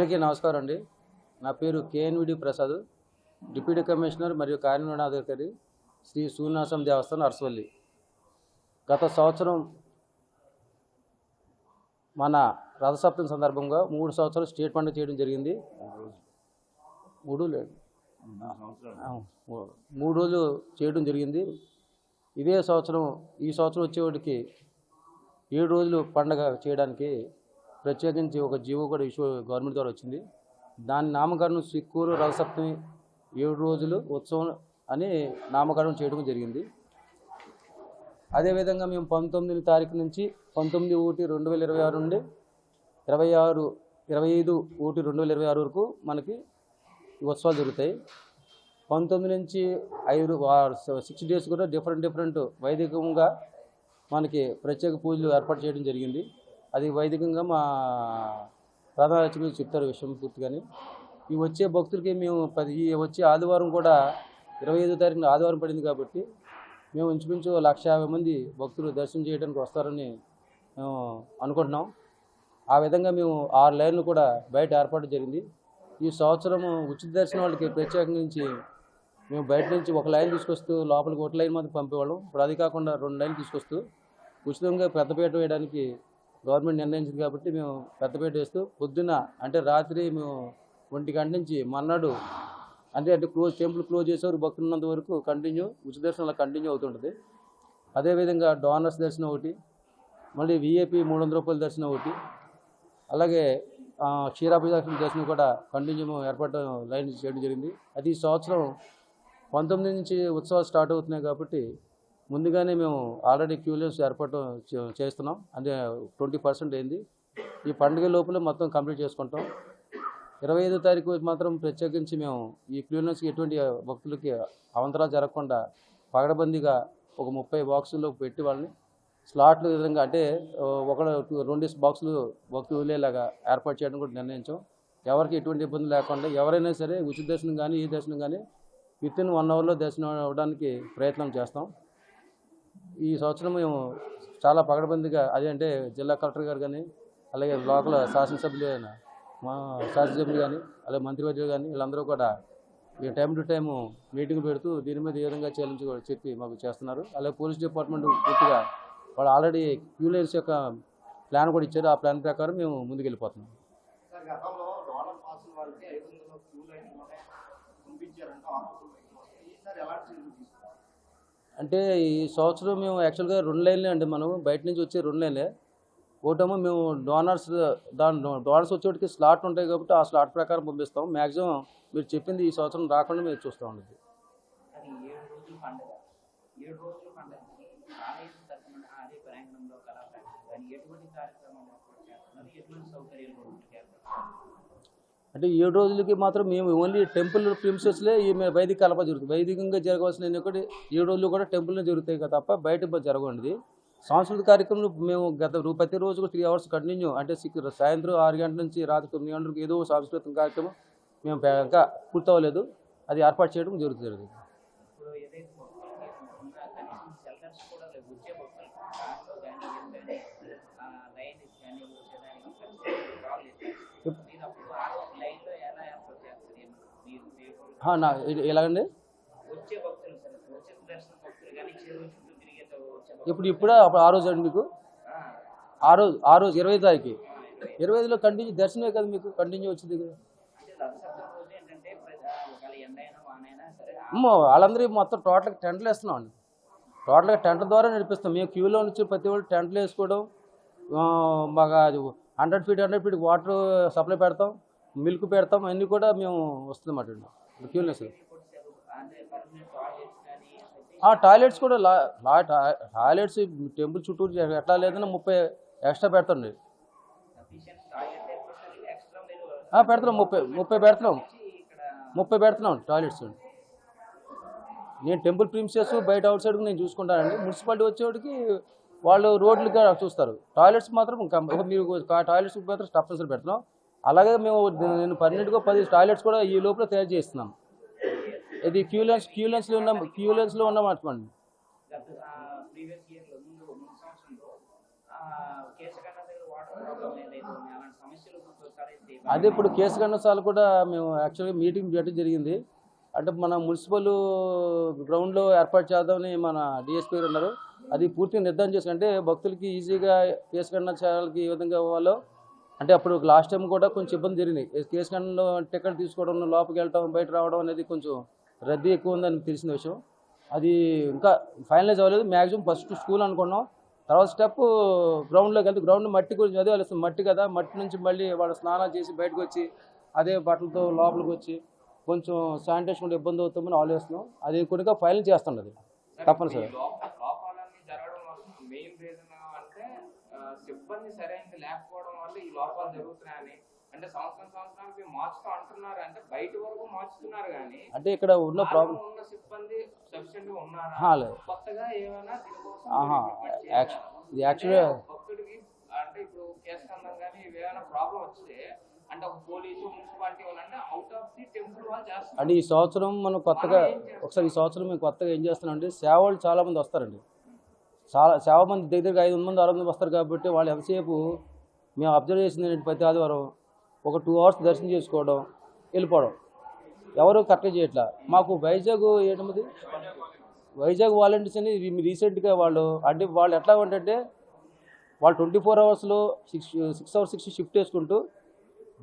అందరికీ నమస్కారం అండి. నా పేరు కేఎన్విడి ప్రసాద్, డిప్యూటీ కమిషనర్ మరియు కార్యనిర్వహణాధికారి శ్రీ సూర్యనారాయణ దేవస్థానం అరసవల్లి. గత సంవత్సరం మన రథసప్తమి సందర్భంగా 3 సంవత్సరాలు స్టేట్ పండుగ చేయడం జరిగింది. 3 రోజులు చేయడం జరిగింది. ఈ సంవత్సరం వచ్చేవాడికి 7 రోజులు పండుగ చేయడానికి ప్రత్యేకించి ఒక జీవో కూడా గవర్నమెంట్ ద్వారా వచ్చింది. దాని నామకరణం సిక్కూరు రథసప్తమి 7 రోజులు ఉత్సవం అని నామకరణం చేయడం జరిగింది. అదేవిధంగా మేము 19వ తారీఖు నుంచి 19/1/2026 నుండి 25/1/2026 వరకు మనకి ఉత్సవాలు జరుగుతాయి. 19 నుంచి 6 డేస్ కూడా డిఫరెంట్ వైదికంగా మనకి ప్రత్యేక పూజలు ఏర్పాటు చేయడం జరిగింది. అది వైదికంగా మా ప్రధాన అర్చకులు చెప్తారు విషయం పూర్తిగాని. ఈ వచ్చే భక్తులకి మేము వచ్చే ఆదివారం కూడా 25వ తారీఖున ఆదివారం పడింది కాబట్టి మేము ఇంచుమించు 150 మంది భక్తులు దర్శనం చేయడానికి వస్తారని మేము అనుకుంటున్నాం. ఆ విధంగా మేము 6 లైన్లు కూడా బయట ఏర్పాటు జరిగింది. ఈ సంవత్సరం ఉచిత దర్శనం వాళ్ళకి ప్రత్యేకించి మేము బయట నుంచి 1 లైన్ తీసుకొస్తూ లోపలికి 1 లైన్ మాత్రం పంపేవాళ్ళం. ఇప్పుడు అది కాకుండా 2 లైన్లు తీసుకొస్తూ ఉచితంగా పెద్దపీట వేయడానికి గవర్నమెంట్ నిర్ణయించింది కాబట్టి మేము పెద్దపీట వేస్తూ పొద్దున్న అంటే రాత్రి మేము 1 గంట నుంచి మన్నాడు అంటే టెంపుల్ క్లోజ్ చేసేవారు భక్తులు ఉన్నంత వరకు ఉచిత దర్శనం అలా కంటిన్యూ అవుతుంటుంది. అదేవిధంగా డోనర్స్ దర్శనం ఒకటి, మళ్ళీ VIP 300 రూపాయల దర్శనం ఒకటి, అలాగే క్షీరాభిషేకం దర్శనం కూడా కంటిన్యూ ఏర్పాటు లైన్ చేయడం జరిగింది. అది ఈ సంవత్సరం 19 నుంచి ఉత్సవాలు స్టార్ట్ అవుతున్నాయి కాబట్టి ముందుగానే మేము ఆల్రెడీ క్యూ లైన్స్ ఏర్పాటు చేస్తున్నాం. అంటే 20% అయింది. ఈ పండుగ లోపల మొత్తం కంప్లీట్ చేసుకుంటాం. 25వ తారీఖు మాత్రం ప్రత్యేకించి మేము ఈ క్యూ లైన్స్కి ఎటువంటి భక్తులకి అవంతరాలు జరగకుండా పగడబందీగా ఒక 30 బాక్సుల్లో పెట్టి వాళ్ళని స్లాట్లు విధంగా అంటే 2 బాక్సులు భక్తులు వదిలేలాగా ఏర్పాటు చేయడం కూడా నిర్ణయించాం. ఎవరికి ఎటువంటి ఇబ్బంది లేకుండా ఎవరైనా సరే ఉచిత దర్శనం కానీ ఈ దర్శనం కానీ వితిన్ 1 అవర్లో దర్శనం అవ్వడానికి ప్రయత్నం చేస్తాం. ఈ సంవత్సరం మేము చాలా పగడబందిగా అదేంటే జిల్లా కలెక్టర్ గారు కానీ అలాగే లోకల్ శాసనసభ్యులు కానీ అలాగే మంత్రివర్యులు కానీ వీళ్ళందరూ కూడా టైం టు టైం మీటింగ్ పెడుతూ దీని మీద ఏ విధంగా చేయాలని చెప్పి మాకు చేస్తున్నారు. అలాగే పోలీస్ డిపార్ట్మెంట్ పూర్తిగా వాళ్ళు ఆల్రెడీ క్యూ లైన్స్ యొక్క ప్లాన్ కూడా ఇచ్చారు. ఆ ప్లాన్ ప్రకారం మేము ముందుకు వెళ్ళిపోతున్నాం. అంటే ఈ సంవత్సరం మేము యాక్చువల్గా 2 లైన్లే అండి. మనం బయట నుంచి వచ్చే 2 లైన్లే. ఒకటేమో మేము డోనర్స్ వచ్చేటికి స్లాట్ ఉంటాయి కాబట్టి ఆ స్లాట్ ప్రకారం పంపిస్తాం. మ్యాక్సిమం మీరు చెప్పింది ఈ సంవత్సరం రాకుండా మేము చూస్తూ ఉండదు. అంటే 7 రోజులకి మాత్రం మేము ఓన్లీ టెంపుల్ ప్రిమిసెస్లే ఈ వైదిక కలప జరుగుతుంది. వైదికంగా జరగవలసిన ఒకటి 7 రోజులు కూడా టెంపుల్నే జరుగుతాయి కదా తప్ప బయట జరగండి. సాంస్కృతిక కార్యక్రమాలు మేము ప్రతిరోజు 3 అవర్స్ కంటిన్యూ అంటే సాయంత్రం 6 గంటల నుంచి రాత్రి 9 గంటలకు ఏదో సాంస్కృతిక కార్యక్రమం మేము ఇంకా పూర్తవ్వలేదు. అది ఏర్పాటు చేయడం జరుగుతుంది. ఎలాగండి ఇప్పుడు ఆ రోజు అండి మీకు ఆ రోజు 25వ తారీఖు 25లో కంటిన్యూ దర్శనమే కదా మీకు కంటిన్యూ వచ్చింది కదా. వాళ్ళందరూ మొత్తం టోటల్గా టెంట్లు వేస్తున్నాం అండి. టోటల్గా టెంట్ల ద్వారా నడిపిస్తాం. మేము క్యూలో నుంచి ప్రతి వాళ్ళు టెంట్లు వేసుకోవడం మాకు 100 ఫీట్ వాటర్ సప్లై పెడతాం, మిల్క్ పెడతాం, అన్నీ కూడా మేము వస్తుందన్నమాట. క్యూలెస్ టాయిలెట్స్ కూడా టాయిలెట్స్ టెంపుల్ చుట్టూరు ఎట్లా లేదన్నా 30 ఎక్స్ట్రా పెడతాండి. పెడుతున్నాం 30 పెడుతున్నాం టాయిలెట్స్. నేను టెంపుల్ ప్రిమిసెస్ బయట అవుట్ సైడ్కి నేను చూసుకుంటానండి. మున్సిపాలిటీ వచ్చేవాడికి వాళ్ళు రోడ్లుగా చూస్తారు. టాయిలెట్స్ మాత్రం మీరు టాయిలెట్స్ మాత్రం తప్పనిసరి పెడుతున్నాం. అలాగే నేను పర్మనెంట్గా 10 టాయిలెట్స్ కూడా ఈ లోపల తయారు చేస్తున్నాం. ఇది క్యూ లెన్స్లో ఉన్నామనుకోండి. ప్రీవియస్ ఇయర్లో ముందు సంవత్సరంలో కేశగండ దగ్గర వాటర్ ప్రాబ్లం లేదు అలాంటి సమస్యలు తలెత్తే అదే ఇప్పుడు కేసు కన్నసార్లు కూడా మేము యాక్చువల్గా మీటింగ్ పెట్టడం జరిగింది. అంటే మన మున్సిపల్ గ్రౌండ్లో ఏర్పాటు చేద్దామని మన డిఎస్పీ గారు ఉన్నారు. అది పూర్తిగా నిర్ధారణ చేసుకుంటే భక్తులకి ఈజీగా కేసు కన్నసాలకి ఈ విధంగా వాళ్ళు అంటే అప్పుడు లాస్ట్ టైం కూడా కొంచెం ఇబ్బంది జరిగింది. కేసు కన్నంలో టికెట్ తీసుకోవడం, లోపలికి వెళ్ళడం, బయట రావడం అనేది కొంచెం రద్దీ ఎక్కువ ఉందని తెలిసిన విషయం. అది ఇంకా ఫైనలైజ్ అవ్వలేదు. మ్యాక్సిమం ఫస్ట్ స్కూల్ అనుకున్నాం. తర్వాత స్టెప్ గ్రౌండ్లోకి వెళ్తే గ్రౌండ్ మట్టి గురించి అదే వాళ్ళు మట్టి కదా, మట్టి నుంచి మళ్ళీ వాళ్ళు స్నానాలు చేసి బయటకు వచ్చి అదే బట్టలతో లోపలికి వచ్చి కొంచెం శానిటేషన్ కూడా ఇబ్బంది అవుతుందని ఆలోచిస్తున్నాం. అది కూడా ఫైనల్ చేస్తున్నది తప్పనిసరి. లోపాలన్నీ జరగడం వల్ల మెయిన్ రీజన్ అంటే సిబ్బంది సరైనది లేకపోవడం వల్ల ఈ లోపాలు జరుగుతున్నాయని అంటే సంవత్సరానికి మార్చుతూ అంటున్నారు. అంటే బయట వరకు మార్చుతున్నారు కానీ అంటే ఇక్కడ ఉన్న ప్రాబ్లం ఉన్న సిబ్బంది సఫిషియెంట్ గా ఉన్నారా, కొత్తగా ఏమైనా యాక్చువల్గా భక్తుడికి అంటే ఇప్పుడు కేసు కందం కానీ ఏమైనా ప్రాబ్లం వస్తే అంటే ఒక పోలీసు మున్సిపాలిటీ వాళ్ళంటే అవుట్ ఆఫ్ ది టెంపుల్ వాళ్ళు చేస్తారు. అంటే ఈ సంవత్సరం మనం కొత్తగా ఒకసారి ఈ సంవత్సరం మేము కొత్తగా ఏం చేస్తున్నామంటే సేవలు చాలామంది వస్తారండి. చాలా సేవ మంది దగ్గర 500 మంది 600 మంది వస్తారు కాబట్టి వాళ్ళు ఎంతసేపు మేము అబ్జర్వ్ చేసింది ప్రతి ఆదివారం ఒక 2 అవర్స్ దర్శనం చేసుకోవడం వెళ్ళిపోవడం ఎవరు కరెక్ట్గా చేయట్లా. మాకు వైజాగ్ ఏంటది వైజాగ్ వాలంటీర్స్ అని రీసెంట్గా వాళ్ళు అంటే వాళ్ళు ఎట్లా ఉంటే వాళ్ళు 24 అవర్స్లో 6 అవర్స్ 6 షిఫ్ట్ వేసుకుంటూ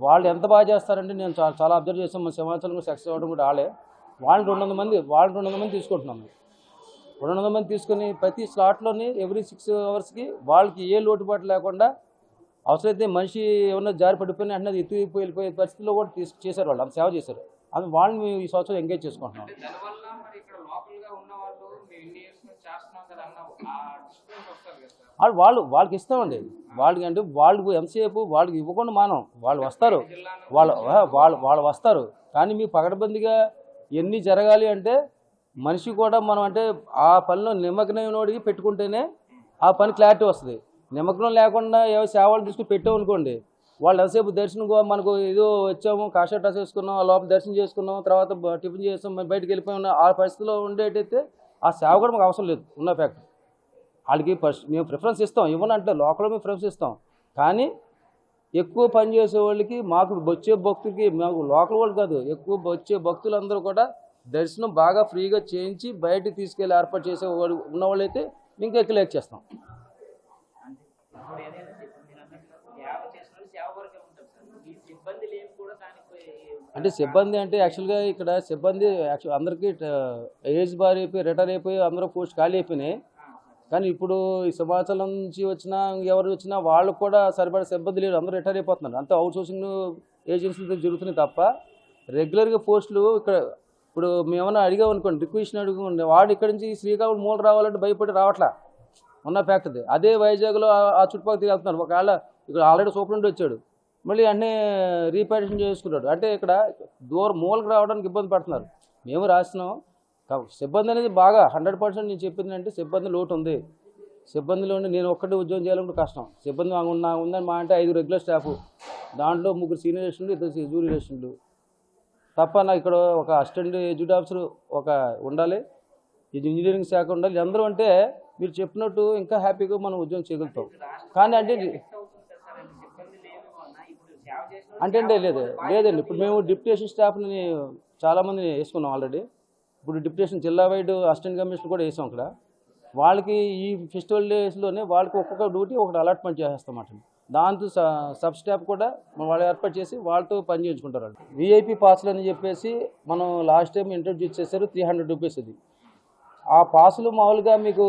వాళ్ళు ఎంత బాగా చేస్తారంటే నేను చాలా అబ్జర్వ్ చేస్తాం. మన సింహాచలం సక్సెస్ అవ్వడం కూడా వాళ్ళు 200 మంది తీసుకుంటున్నాము. 200 మంది తీసుకుని ప్రతి స్లాట్లోని ఎవ్రీ 6 అవర్స్కి వాళ్ళకి ఏ లోటుపాటు లేకుండా అవసరమైతే మనిషి ఏమన్నా జారి పడిపోయినా అంటే అది వెళ్ళిపోయే పరిస్థితుల్లో కూడా చేశారు. వాళ్ళు అంత సేవ చేశారు. అది వాళ్ళని మేము ఈ సంవత్సరం ఎంగేజ్ చేసుకుంటున్నాం. వాళ్ళకి ఇస్తామండి. వాళ్ళకి అంటే వాళ్ళు ఎంతసేపు వాళ్ళకి ఇవ్వకుండా మానం వాళ్ళు వస్తారు. వాళ్ళు వస్తారు. కానీ మీకు పకడ్బందీగా ఎన్ని జరగాలి అంటే మనిషి కూడా మనం అంటే ఆ పనిలో నిమగ్నమైనోడికి పెట్టుకుంటేనే ఆ పని క్లారిటీ వస్తుంది. నిమగ్నం లేకుండా ఏవో సేవలు తీసుకుని పెట్టామనుకోండి వాళ్ళు ఎంతసేపు దర్శనం మనకు ఏదో వచ్చాము కాషాయ డ్రెస్ వేసుకున్నాం, లోపల దర్శనం చేసుకున్నాం, తర్వాత టిఫిన్ చేస్తాం, బయటకు వెళ్ళిపోయి ఆ పరిస్థితిలో ఉండేటైతే ఆ సేవ కూడా మాకు అవసరం లేదు. ఉన్న ఫ్యాక్ట్ వాళ్ళకి ఫస్ట్ మేము ప్రిఫరెన్స్ ఇస్తాం. ఇవ్వనంటే లోకల్లో మేము ప్రిఫరెన్స్ ఇస్తాం. కానీ ఎక్కువ పని చేసే వాళ్ళకి మాకు వచ్చే భక్తులకి మాకు లోకల్ వాళ్ళు కాదు ఎక్కువ వచ్చే భక్తులందరూ కూడా దర్శనం బాగా ఫ్రీగా చేయించి బయటకు తీసుకెళ్ళి ఏర్పాటు చేసే వాళ్ళు ఉన్నవాళ్ళైతే ఇంకా ఎక్కువ లేక్ చేస్తాం. అంటే సిబ్బంది అంటే యాక్చువల్గా ఇక్కడ సిబ్బంది అందరికీ ఏజ్ బార్ అయిపోయి రిటైర్ అయిపోయి అందరూ పోస్ట్ ఖాళీ అయిపోయినాయి. కానీ ఇప్పుడు ఈ సింహాచలం నుంచి వచ్చినా ఎవరు వచ్చినా వాళ్ళకు కూడా సరిపడే సిబ్బంది లేరు. అందరూ రిటైర్ అయిపోతున్నారు. అంతా అవుట్ సోర్సింగ్ ఏజెన్సీలతో జరుగుతున్నాయి తప్ప రెగ్యులర్గా పోస్టులు ఇక్కడ ఇప్పుడు మేమన్నా అడిగామనుకోండి రిక్వెషన్ అడుగుకోండి వాడు ఇక్కడి నుంచి శ్రీకాకుళం మూల రావాలంటే భయపడి రావట్లా. ఉన్న ఫ్యాక్ట్ అది. అదే వైజాగ్లో ఆ చుట్టుపక్కల తిరిగి వెళ్తున్నారు. ఒకవేళ ఇక్కడ ఆల్రెడీ సూపరింటెండెంట్ వచ్చాడు మళ్ళీ అన్నీ రీపాటేషన్ చేసుకున్నాడు అంటే ఇక్కడ మూలకు రావడానికి ఇబ్బంది పడుతున్నారు. మేము రాస్తున్నాం. సిబ్బంది అనేది బాగా 100% నేను చెప్పింది అంటే సిబ్బంది లోటు ఉంది. సిబ్బందిలోనే నేను ఒక్కటి ఉద్యోగం చేయాలంటే కష్టం. సిబ్బంది ఉందని మా అంటే 5 రెగ్యులర్ స్టాఫ్, దాంట్లో 3 సీనియర్ అసిస్టెంట్లు 2 జూనియర్ అసిస్టెంట్లు తప్ప నాకు ఇక్కడ ఒక అసిస్టెంట్ ఎగ్జిక్యూటివ్ ఆఫీసర్ ఒక ఉండాలి, ఇది ఇంజనీరింగ్ శాఖ ఉండాలి. అందరూ అంటే మీరు చెప్పినట్టు ఇంకా హ్యాపీగా మనం ఉద్యోగం చేయగలుగుతాం. కానీ అంటే లేదండి ఇప్పుడు మేము డిప్యూటేషన్ స్టాఫ్ని చాలామంది వేసుకున్నాం ఆల్రెడీ. ఇప్పుడు డిప్యూటేషన్ జిల్లా వైడ్ అసిస్టెంట్ కమిషనర్ కూడా వేసాం. ఇక్కడ వాళ్ళకి ఈ ఫెస్టివల్ డేస్లోనే వాళ్ళకి ఒక్కొక్క డ్యూటీ ఒకటి అలాట్మెంట్ చేసేస్తామాట. దాంతో సబ్ స్టాఫ్ కూడా వాళ్ళు ఏర్పాటు చేసి వాళ్ళతో పని చేయించుకుంటారు. వాళ్ళు విఐపి పాసులు అని చెప్పేసి మనం లాస్ట్ టైం ఇంట్రడ్యూస్ చేశారు. 300 రూపీస్ అది. ఆ పాసులు మామూలుగా మీకు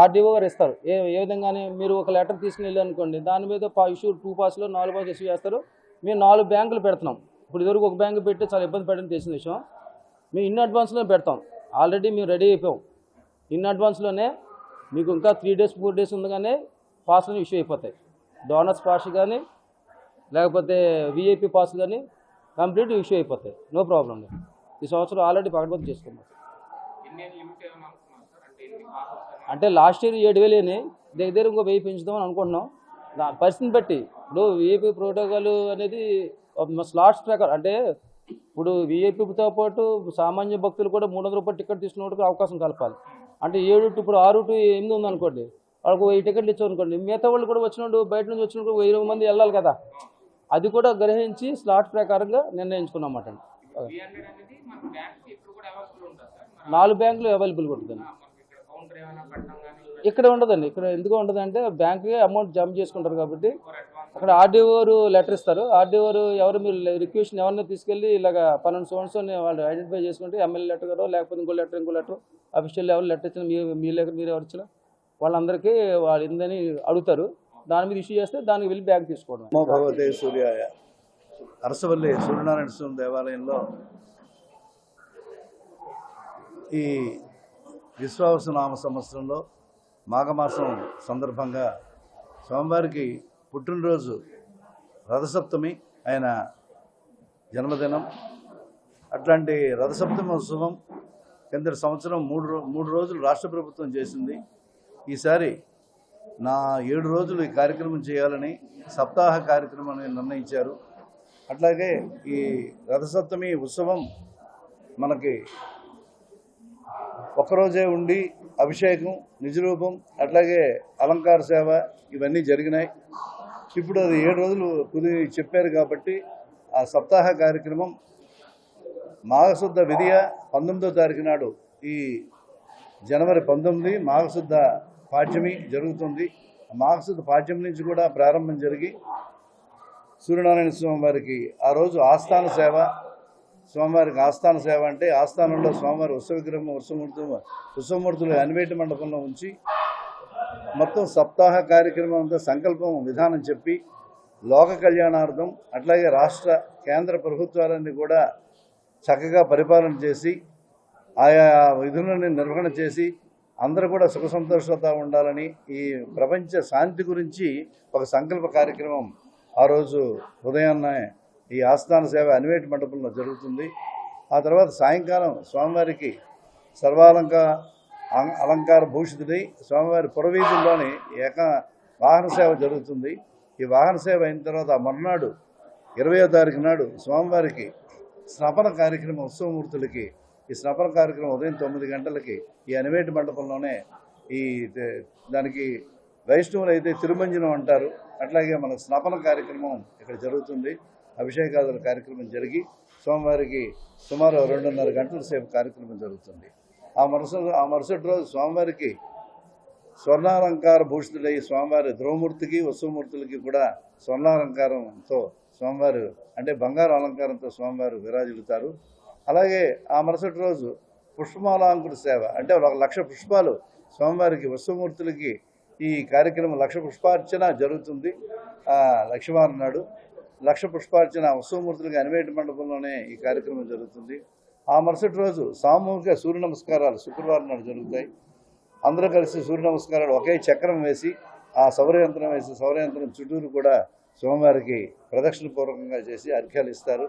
ఆర్డీఓ గారు ఇస్తారు. ఏ విధంగానే మీరు ఒక లెటర్ తీసుకుని వెళ్ళారనుకోండి దాని మీద ఇష్యూ 2 పాసులు 4 పాసులు ఇష్యూ చేస్తారు. మేము 4 బ్యాంకులు పెడుతున్నాం. ఇప్పుడు ఇదివరకు ఒక బ్యాంకు పెట్టి చాలా ఇబ్బంది పడని తెలిసిన విషయం. మేము ఇన్ అడ్వాన్స్లో పెడతాం. ఆల్రెడీ మేము రెడీ అయిపోయాం. ఇన్ అడ్వాన్స్లోనే మీకు ఇంకా 3 days 4 days ఉండగానే పాసులు ఇష్యూ అయిపోతాయి. డోనర్స్ పాస్ కానీ లేకపోతే విఐపి పాస్ కానీ కంప్లీట్ ఇష్యూ అయిపోతాయి. No problem. ఈ సంవత్సరం ఆల్రెడీ పకడ్బందీ చేసుకున్నాం. అంటే లాస్ట్ ఇయర్ 7,000 అయినాయి. దగ్గర ఇంకో 1000 పెంచుదామని అనుకుంటున్నాం. పరిస్థితిని బట్టి ఇప్పుడు విఐపి ప్రోటోకాల్ అనేది స్లాట్స్ ప్రకారం అంటే ఇప్పుడు విఐపితో పాటు సామాన్య భక్తులు కూడా 300 రూపాయలు టికెట్ తీసుకున్నప్పుడు అవకాశం కలపాలి. అంటే 7 to ఇప్పుడు 6 to 8 ఉందనుకోండి వాళ్ళకు 1000 టికెట్లు ఇచ్చామనుకోండి, మిగతా వాళ్ళు కూడా వచ్చినప్పుడు బయట నుంచి వచ్చినప్పుడు 1000 మంది వెళ్ళాలి కదా, అది కూడా గ్రహించి స్లాట్ ప్రకారంగా నిర్ణయించుకున్నమాట. 300 అనేది మన బ్యాంక్ ఇక్కడ కూడా అవైలబుల్ ఉంటుంది సార్. 4 బ్యాంకులు అవైలబుల్గా ఉంటుందండి. మనకి ఇక్కడ కౌంటర్ ఏమైనా కట్టడం కానీ ఇక్కడ ఉండదండి. ఇక్కడ ఎందుకు ఉండదంటే బ్యాంక్కి అమౌంట్ జమ చేసుకుంటారు కాబట్టి అడ్వాన్స్ అక్కడ ఆర్డీఓరు లెటర్ ఇస్తారు. ఆర్డీఓరు ఎవరు మీరు రిక్వెస్ట్ ఎవరిని తీసుకెళ్ళి ఇలాగ పలానా సోన్సోని వాళ్ళు ఐడెంటిఫై చేసుకుంటే ఎమ్మెల్యే లెటర్ గారో లేకపోతే ఇంకో లెటర్ అఫీషియల్ ఎవరు లెటర్ ఇచ్చిన మీ లెటర్ మీరు ఎవరు ఇచ్చిన వాళ్ళందరికీ వాళ్ళు ఇందని అడుగుతారు. దాని మీద ఇష్యూ చేస్తే దానికి వెళ్ళి బ్యాంక్ తీసుకోవడం. నమో భగవతే సూర్యాయ. అరసవల్లి సూర్యనారాయణ స్వామి దేవాలయంలో ఈ విశ్వావసనామ సంవత్సరంలో మాఘమాసం సందర్భంగా స్వామివారికి పుట్టినరోజు రథసప్తమి ఆయన జన్మదినం. అట్లాంటి రథసప్తమి ఉత్సవం కిందటి సంవత్సరం మూడు రోజులు రాష్ట్ర ప్రభుత్వం చేసింది. ఈసారి 7 రోజులు ఈ కార్యక్రమం చేయాలని సప్తాహ కార్యక్రమాన్ని నిర్ణయించారు. అట్లాగే ఈ రథసప్తమి ఉత్సవం మనకి ఒక్కరోజే ఉండి అభిషేకం, నిజరూపం, అట్లాగే అలంకార సేవ ఇవన్నీ జరిగినాయి. ఇప్పుడు అది 7 రోజులు చెప్పారు కాబట్టి ఆ సప్తాహ కార్యక్రమం మాఘశుద్ధ విధియ 19వ తారీఖు నాడు ఈ జనవరి 19 మాఘశుద్ధ పాడ్యమి జరుగుతుంది. మాఘశుద్ధ పాడ్యం నుంచి కూడా ప్రారంభం జరిగి సూర్యనారాయణ స్వామి వారికి ఆ రోజు ఆస్థాన సేవ. స్వామివారికి ఆస్థాన సేవ అంటే ఆస్థానంలో స్వామివారి ఉత్సవగ్రహం ఉత్సవమూర్తులు అనివేటి మండపంలో ఉంచి మొత్తం సప్తాహ కార్యక్రమం అంతా సంకల్పం విధానం చెప్పి లోక కళ్యాణార్థం అట్లాగే రాష్ట్ర కేంద్ర ప్రభుత్వాలన్నీ కూడా చక్కగా పరిపాలన చేసి ఆయా విధులను నిర్వహణ చేసి అందరూ కూడా సుఖ సంతోషంతో ఉండాలని ఈ ప్రపంచ శాంతి గురించి ఒక సంకల్ప కార్యక్రమం ఆ రోజు ఉదయాన్నే ఈ ఆస్థాన సేవ అనివేటి మండపంలో జరుగుతుంది. ఆ తర్వాత సాయంకాలం స్వామివారికి అలంకార భూషితుడై స్వామివారి పురవీధుల్లోని వాహన సేవ జరుగుతుంది. ఈ వాహన సేవ అయిన తర్వాత ఆ మర్నాడు 20వ తారీఖు నాడు స్వామివారికి స్నపన కార్యక్రమం ఉత్సవమూర్తులకి ఈ స్నపన కార్యక్రమం ఉదయం 9 గంటలకి ఈ అనివేటి మండపంలోనే దానికి వైష్ణవులు అయితే తిరుమంజనం అంటారు. అట్లాగే మన స్నపన కార్యక్రమం ఇక్కడ జరుగుతుంది. అభిషేకాదుల కార్యక్రమం జరిగి స్వామివారికి సుమారు 2:30 గంటల సేపు కార్యక్రమం జరుగుతుంది. ఆ మరుసటి రోజు స్వామివారికి స్వర్ణాలంకార భూషితులై స్వామివారి ధ్రువమూర్తికి ఉత్సవమూర్తులకి కూడా స్వర్ణాలంకారంతో స్వామివారు అంటే బంగారు అలంకారంతో స్వామివారు విరాజిల్లుతారు. అలాగే ఆ మరుసటి రోజు పుష్పమాలాంకుర సేవ అంటే 1,00,000 పుష్పాలు స్వామివారికి ఉత్సవమూర్తులకి ఈ కార్యక్రమం 1,00,000 పుష్పార్చన జరుగుతుంది. లక్ష్మీవారం నాడు 1,00,000 పుష్పార్చన ఉత్సవమూర్తులకి అనివేటి మండపంలోనే ఈ కార్యక్రమం జరుగుతుంది. ఆ మరుసటి రోజు సామూహిక సూర్య నమస్కారాలు శుక్రవారం నాడు జరుగుతాయి. అందరూ కలిసి సూర్య నమస్కారాలు ఒకే చక్రం వేసి ఆ సౌరయంత్రం వేసి సౌరయంత్రం చుట్టూరు కూడా స్వామివారికి ప్రదక్షిణ పూర్వకంగా చేసి అర్ఘ్యాలు ఇస్తారు.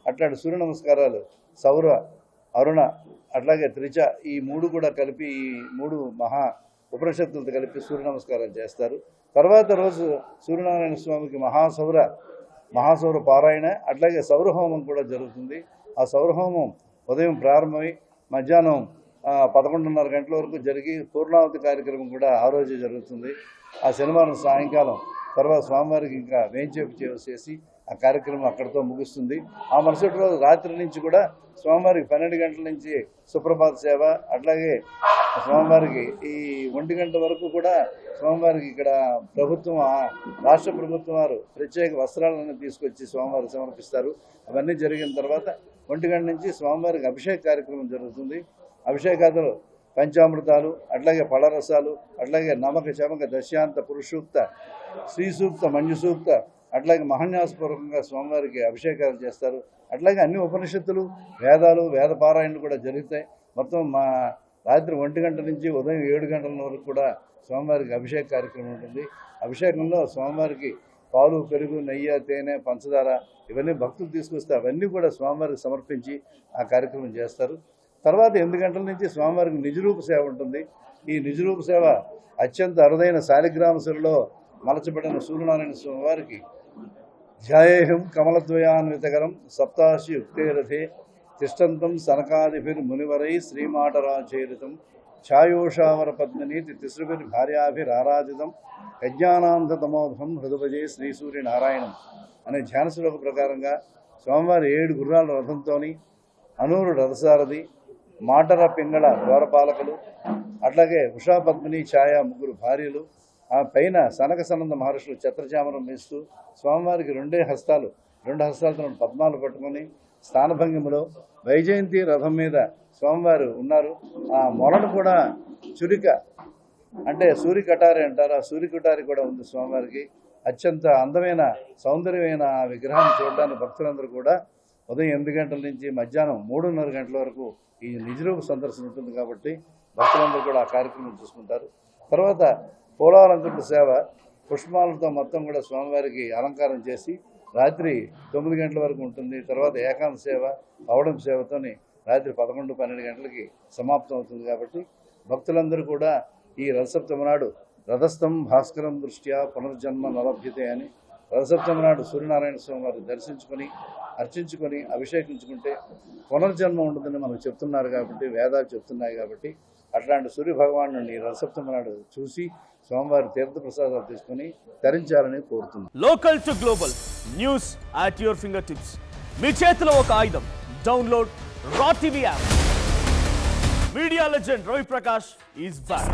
అట్లాంటి సూర్య నమస్కారాలు సౌర, అరుణ, అట్లాగే త్రిచ ఈ 3 కూడా కలిపి ఈ 3 మహా ఉపనిషత్తులతో కలిపి సూర్య నమస్కారాలు చేస్తారు. తర్వాత రోజు సూర్యనారాయణ స్వామికి మహాసౌర పారాయణ అట్లాగే సౌరహోమం కూడా జరుగుతుంది. ఆ సౌరహోమం ఉదయం ప్రారంభమై మధ్యాహ్నం 11:30 గంటల వరకు జరిగి పూర్ణావతి కార్యక్రమం కూడా ఆ రోజే జరుగుతుంది. ఆ శనివారం సాయంకాలం తర్వాత స్వామివారికి ఇంకా వేంచేపు చేసి ఆ కార్యక్రమం అక్కడితో ముగుస్తుంది. ఆ మరుసటి రోజు రాత్రి నుంచి కూడా స్వామివారికి 12 గంటల నుంచి సుప్రభాత సేవ అట్లాగే స్వామివారికి ఈ 1 గంట వరకు కూడా స్వామివారికి ఇక్కడ రాష్ట్ర ప్రభుత్వం వారు ప్రత్యేక వస్త్రాలను తీసుకొచ్చి స్వామివారికి సమర్పిస్తారు. అవన్నీ జరిగిన తర్వాత 1 గంట నుంచి స్వామివారికి అభిషేక కార్యక్రమం జరుగుతుంది. అభిషేకాదులు పంచామృతాలు అట్లాగే పళరసాలు అట్లాగే నమక చమక దశ్యాంత పురుషూక్త శ్రీ సూక్త మంజు సూక్త అట్లాగే మహాన్యాసపూర్వకంగా స్వామివారికి అభిషేకాలు చేస్తారు. అట్లాగే అన్ని ఉపనిషత్తులు వేదాలు వేద పారాయణలు కూడా జరుగుతాయి. మొత్తం రాత్రి 1 గంట నుంచి ఉదయం 7 గంటల వరకు కూడా స్వామివారికి అభిషేక కార్యక్రమం ఉంటుంది. అభిషేకంలో స్వామివారికి పాలు, పెరుగు, నెయ్యి, తేనె, పంచదార ఇవన్నీ భక్తులు తీసుకొస్తే అవన్నీ కూడా స్వామివారికి సమర్పించి ఆ కార్యక్రమం చేస్తారు. తర్వాత 8 గంటల నుంచి స్వామివారికి నిజరూప సేవ ఉంటుంది. ఈ నిజరూప సేవ అత్యంత అరుదైన శాలిగ్రామ శిలలో మలచబడిన సూర్యనారాయణ స్వామి వారికి ధ్యాయేహం కమలద్వయాన్వితకరం సప్తాశి యుక్తే రథే తిష్టంతం సనకాదిభిర్ మునివరై శ్రీమాటరాచేరితం ఛాయోషావర పద్మినీతి తిసృభిర్ భార్యాభిరారాజితం యజ్ఞానాంధతమోధం హృదుభజే శ్రీ సూర్య నారాయణం అనే ధ్యాన శ్లోక ప్రకారంగా స్వామివారి 7 గుర్రాల రథంతోని అనూరు రథసారథి మాటర పింగళ ద్వారపాలకులు అట్లాగే ఉషా పద్మిని ఛాయ 3 భార్యలు ఆ పైన సనక సనంద మహర్షులు ఛత్రచామరం వేస్తూ స్వామివారికి 2 హస్తాలతో పద్మాలు పట్టుకొని స్థానభంగిమలో వైజయంతి రథం మీద స్వామివారు ఉన్నారు. ఆ మొలను కూడా చురిక అంటే సూర్యకటారి అంటారు, ఆ సూర్యకటారి కూడా ఉంది స్వామివారికి. అత్యంత అందమైన సౌందర్యమైన ఆ విగ్రహాన్ని చూడడానికి భక్తులందరూ కూడా ఉదయం 8 గంటల నుంచి మధ్యాహ్నం 3:30 గంటల వరకు ఈ నిజరూప సందర్శన ఉంటుంది కాబట్టి భక్తులందరూ కూడా ఆ కార్యక్రమం చూసుకుంటారు. తర్వాత పూలాలంకృత సేవ పుష్పాలతో మొత్తం కూడా స్వామివారికి అలంకారం చేసి రాత్రి 9 గంటల వరకు ఉంటుంది. తర్వాత ఏకాంత సేవ పవడం సేవతోని రాత్రి 11-12 గంటలకి సమాప్తం అవుతుంది. కాబట్టి భక్తులందరూ కూడా ఈ రథసప్తమి నాడు రథస్థం భాస్కరం దృష్ట్యా పునర్జన్మ నలభ్యతే అని రథసప్తమి నాడు సూర్యనారాయణ స్వామి వారిని దర్శించుకొని అర్చించుకొని అభిషేకించుకుంటే పునర్జన్మ ఉంటుందని మనకు చెప్తున్నారు కాబట్టి వేదాలు చెప్తున్నాయి. కాబట్టి అట్లాంటి సూర్య భగవాను ఈ రథసప్తమి నాడు చూసి స్వామివారి తీర్థప్రసాదాలు తీసుకొని తరించాలని కోరుతున్నాం. Local to global news at your finger tips. మీ చేతిలో ఒక ఆయుధం. Download R TV app. Media legend Ravi Prakash is back.